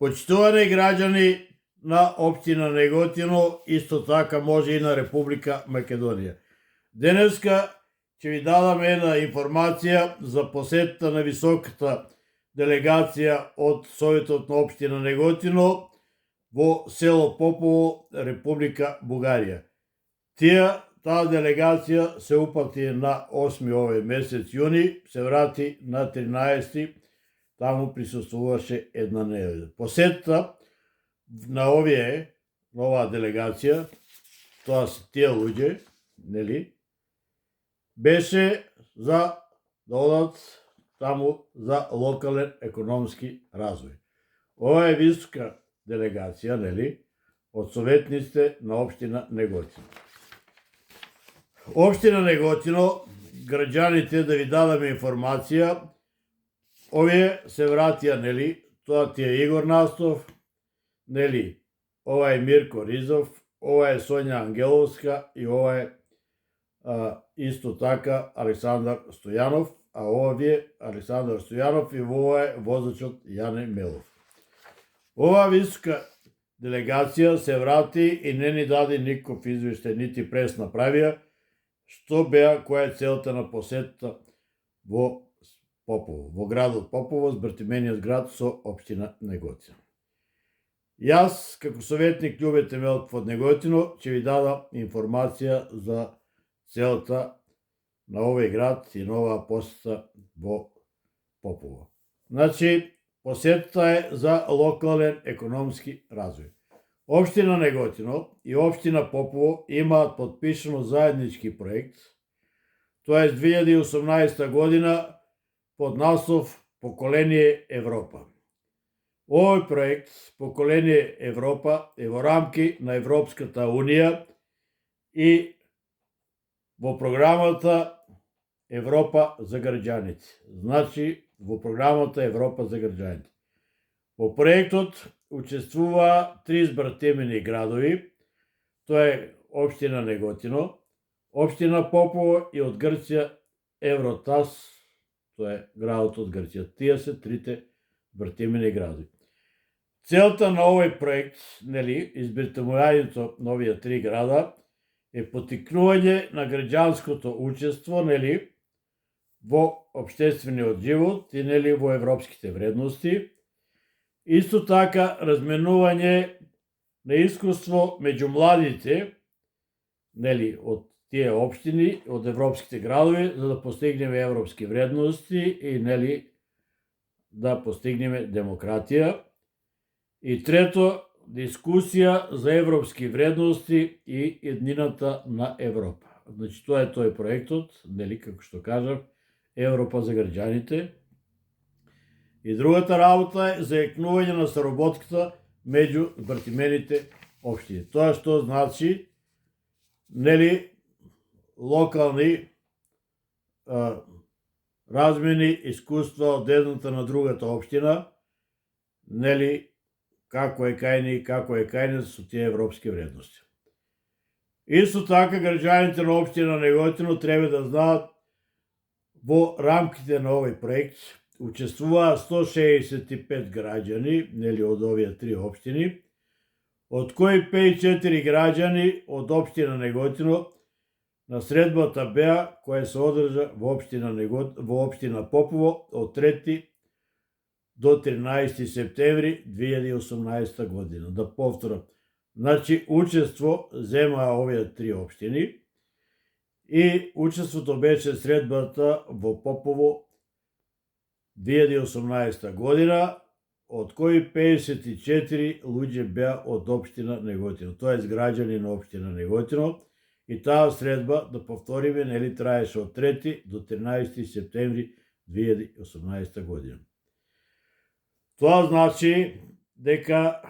Почитувани граѓани на општина Неготино, исто така може и на Република Македонија. Денеска ќе ви дадам една информација за посетата на високата делегација од Советот на општина Неготино во село Попово, Република Бугарија. Таа делегација се упати на 8 овој месец јуни, се врати на 13, таму присуствуваше една неделја. Посетата на оваа делегација, тоа се тие луѓе, нели, беше за да одат таму за локален економски развој. Ова е висока делегација, нели, од советниците на општина Неготино. Општина Неготино, граѓаните, да ви дадаме информација, овие се вратија, нели, тоа ти е Игор Настов, нели, ова е Мирко Ризов, ова е Сонја Ангеловска и ова е исто така Александар Стојанов, а овие Александар Стојанов и ова е возачот Јане Мелов. Ова висока делегација се врати и не ни даде никаков извештај, нити прес направија, што беа, која е целта на посетата во Попово, во градот Попово, збртимениот град со општина Неготино. Јас, како советник Љубе Темелков од Неготино, ќе ви дадам информација за целта на овој град и на оваа посета во Попово. Значи, посетата е за локален економски развој. Општина Неготино и општина Попово имаат подпишано заеднички проект, тоа е 2018 година, под наслов Поколение Европа. Овој проект, Поколение Европа, е во рамки на Европската Унија и во програмата Европа за граѓаните. Значи, во програмата Европа за граѓаните. Во проектот учествуваа 3 збртемени градови, тоа е општина Неготино, општина Попово и од Грција Евротас, тоа е градот од Грција. Тие се трите збртемени градови. Целта на овој проект, нели, избртемувањето на овие 3 града, е поттикнување на граѓанското учество, нели, во општествениот живот и, нели, во европските вредности. Исто така, разменување на искуство меѓу младите, нели, од тие општини, од европските градови, за да постигнеме европски вредности и, нели, да постигнеме демократија. И трето, дискусија за европски вредности и еднината на Европа. Значи, тоа е тој проектот, нели, како што кажав, Европа за граѓаните. И другата работа е заекнување на соработката меѓу збртимените општини. Тоа што значи, нели, локални размени искуства од едната на другата општина, нели, како е кајни со тие европски вредности. Исто така, граѓаните на општина Неготино треба да знаат, во рамките на овој проект учествуваа 165 граѓани, нели, од овие 3 општини, од кои 54 граѓани од општина Неготино на средбата беа која се одржа во општина Попово од 3 до 13 септември 2018 година. Да повторам, значи учество земаа овие 3 општини и учеството беше средбата во Попово 2018 година, од кои 54 луѓе беа од општина Неготино, тоа е граѓани на општина Неготино, и таа средба, да повториме, нели, траеше од 3 до 13 септември 2018 година. Тоа значи дека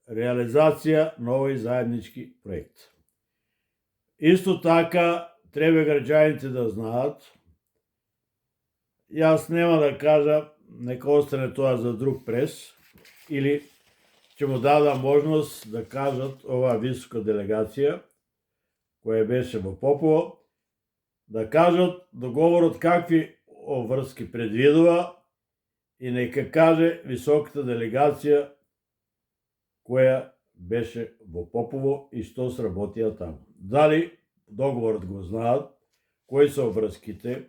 реализација на овој заеднички проект. Исто така, треба граѓаните да знаат, јас нема да кажам, нека остане тоа за друг прес, или ќе му дадам можност да кажат оваа висока делегација, која беше во Попово, да кажат договорот какви обврски предвидува и нека каже високата делегација која беше во Попово и што сработија таму. Дали договорот го знаат, кои се обврските,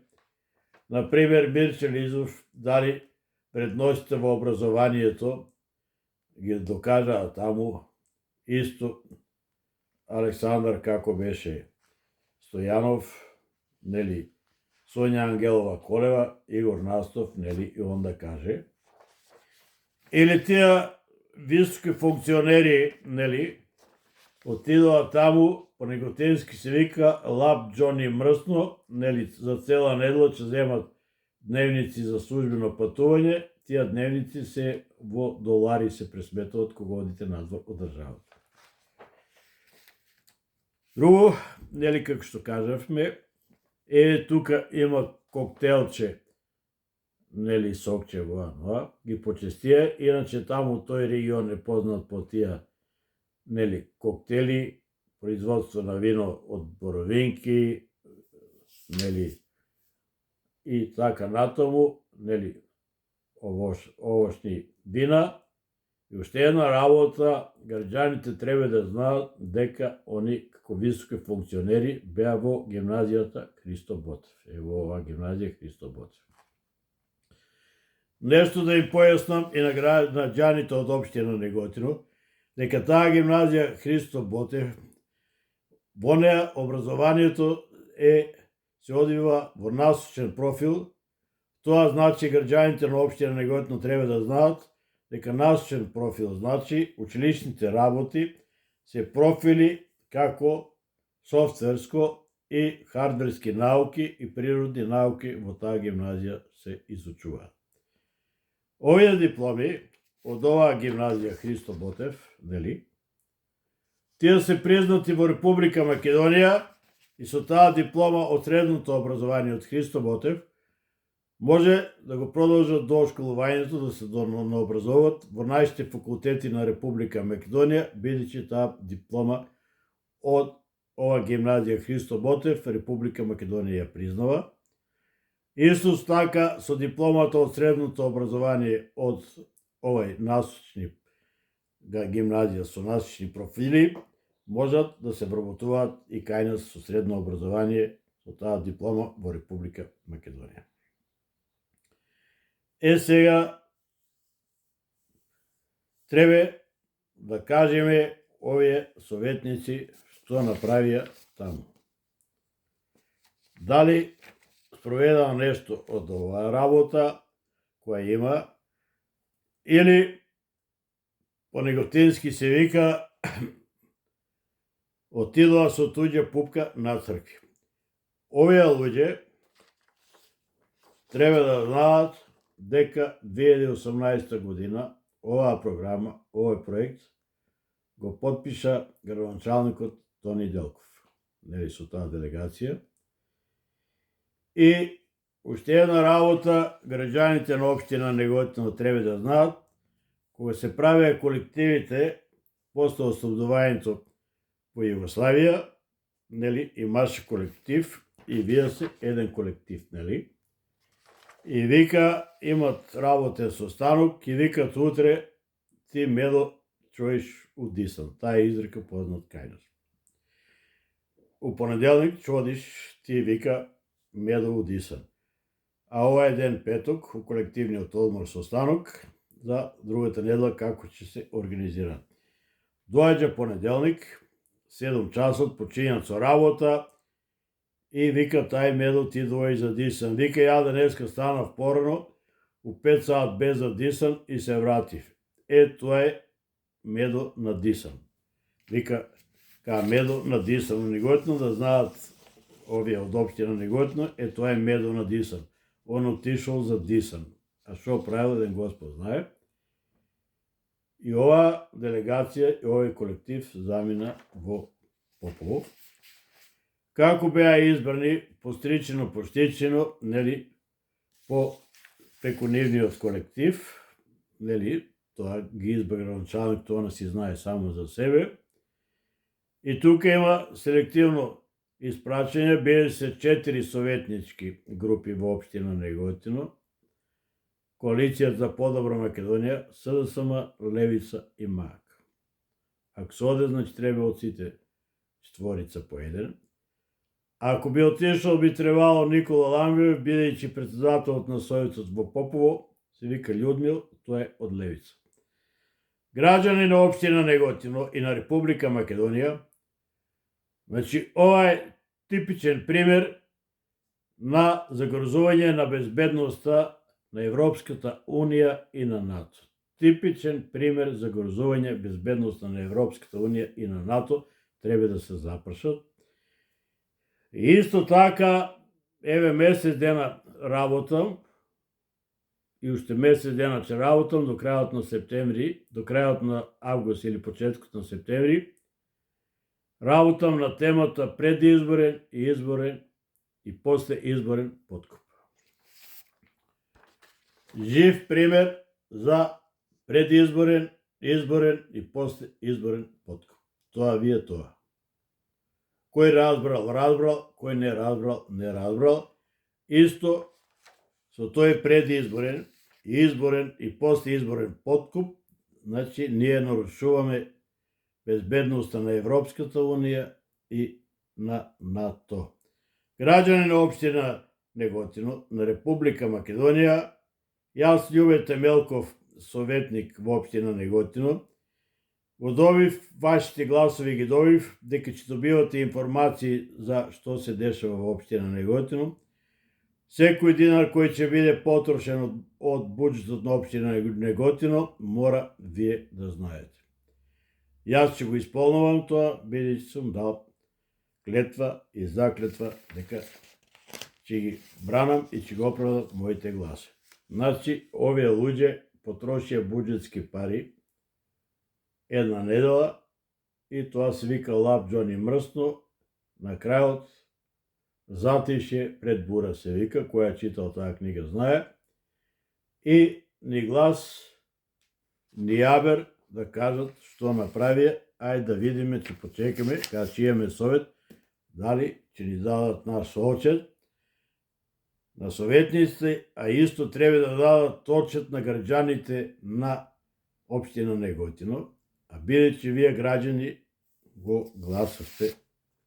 например Мирче Лизов, дали предноста во образованието ги докажаа таму, исто Александар како беше Стојанов, нели, Сонја Ангелова Колева, Игор Настов, нели, и он да каже. Или тие високи функционери, нели, отидоа таму, по неготински се вика Лап Џони мрсно, нели, за цела недела ќе земат дневници за службено патување, тие дневници се во долари се пресметуваат кога одите надвор од државата. Друго, нели, како што кажавме, тука има коктелче, нели, сокче во ги почестија, иначе таму тој регион е познат по тие, нели, коктели, производство на вино од боровинки, нели, и така натаму, нели, овошни вина. И уште една работа, граѓаните треба да знаат дека они како високи функционери беа во гимназијата Христо Ботев. Во оваа гимназија Христо Ботев. Нешто да им појаснам и на граѓаните од општина Неготино, дека таа гимназија Христо Ботев, во неа образованието се одвива во насочен профил. Тоа значи граѓаните на општина Неготино треба да знаат дека насочен профил значи училишните работи се профили како софтверско и хардверски науки и природни науки во таа гимназија се изучуваат. Овие дипломи од оваа гимназија Христо Ботев, нели, тие се признати во Република Македонија и со таа диплома од средното образование од Христо Ботев може да го продолжат до школувањето, да се дообразоват во најшите факултети на Република Македонија, бидејќи таа диплома од ова гимназија Христо Ботев Република Македонија ја признава. Исто така со дипломата од средното образование од овај насочни гимназија со насочни профили можат да се вработуваат и кај нас со средно образование со таа диплома во Република Македонија. Сега треба да кажеме овие советници што направија таму. Дали спроведаа нешто од оваа работа која има, или по неготински се вика отидоа со туѓа пупка на цркви. Овие луѓе треба да знаат дека 2018 година оваа програма, овој проект го потпиша градоначалникот Тони Делков, нели, со таа делегација. И уште една работа, граѓаните на општина Неготино треба да знаат, кога се правеа колективите после ослободувањето во Југославија, нели, имаше колектив и вие се еден колектив, нели? И вика, имат работен со станок и викат утре ти медо чоиш удисан. Таа е изрека познат кај нас. У понеделник чодиш ти вика медо удисан. А овај ден петок, у колективниот одмор со станок, за другата недела како ќе се организира. Доаѓа понеделник, 7 часот, почињат со работа, и вика тај медо ти доаѓа за дисан. Вика ја денеска станав порано, у 5 саат без да дисан и се вратив. Тоа е медо на дисан. Вика, медо на дисан. Неготино да знаат овие од општина Неготино, тоа е медо на дисан. Он отишол за дисан. А што правил еден Господ знае. И оваа делегација и овој колектив замина во Попово. Како беа избрани постричено, нели, преку нивниот колектив, нели, тоа ги избра градоначалник, тоа си знае само за себе. И тука има селективно испрачање, биле се 4 советнички групи во општина Неготино, Коалиција за подобра Македонија, СДСМ, Левица и МАК. Ако се оде, значи треба од сите четворица по еден. Ако би отишол, би требало Никола Ламгиев, бидејќи председателот на Сојуцот во Попово, се вика Људмил, тој е од левица. Граѓани на општина Неготино и на Република Македонија, значи ова е типичен пример на загрозување на безбедноста на Европската Унија и на НАТО. Типичен пример за загрозување безбедноста на Европската Унија и на НАТО, треба да се запршат. И исто така, еве месец дена работам, и уште месец дена ќе работам до крајот на септември, до крајот на август или почеткот на септември, работам на темата предизборен и изборен и после изборен подкуп. Жив пример за предизборен, изборен и после изборен подкуп. Тоа ви е тоа. Кој разбрал, разбрал, кој не разбрал, не разбрал. Исто со тој предизборен, изборен и после изборен подкуп, значи ние нарушуваме безбедноста на Европската Унија и на НАТО. Граѓани на општина Неготино, на Република Македонија, јас Љубе Темелков, советник во општина Неготино, го добив, вашите гласови ги добив, дека ќе добивате информации за што се дешава во општина Неготино. Секој динар кој ќе биде потрошен од буџетот на општина Неготино, мора вие да знаете. Јас ќе го исполнувам тоа, бидејќи сум дал клетва и заклетва дека ќе ги бранам и ќе го оправдам моите гласови. Значи, овие луѓе потрошија буџетски пари една недела и тоа се вика лав Џони мрсно, на крајот затише пред бура се вика, која читал таа книга знае, и ни глас, ни јабер да кажат што направија, ајде да видиме, ќе почекаме, кога ќе имаме совет, дали ќе ни дадат наш соочет на советниците, а исто треба да дадат отчет на граѓаните на општина Неготино, а бидејќи вие граѓани го гласавте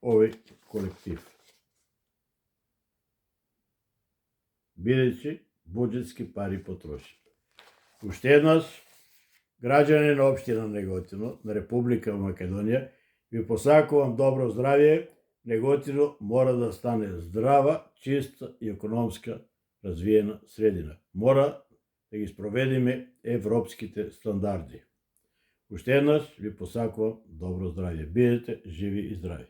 овој колектив. Бидејќи буџетски пари потроши. Уште еднаш, граѓани на општина Неготино, на Република Македонија, ви посакувам добро здравје. Неготино мора да стане здрава, чиста и економска развиена средина. Мора да ги спроведиме европските стандарди. Уште еднаш ви посакувам добро здравје. Бидете живи и здрави.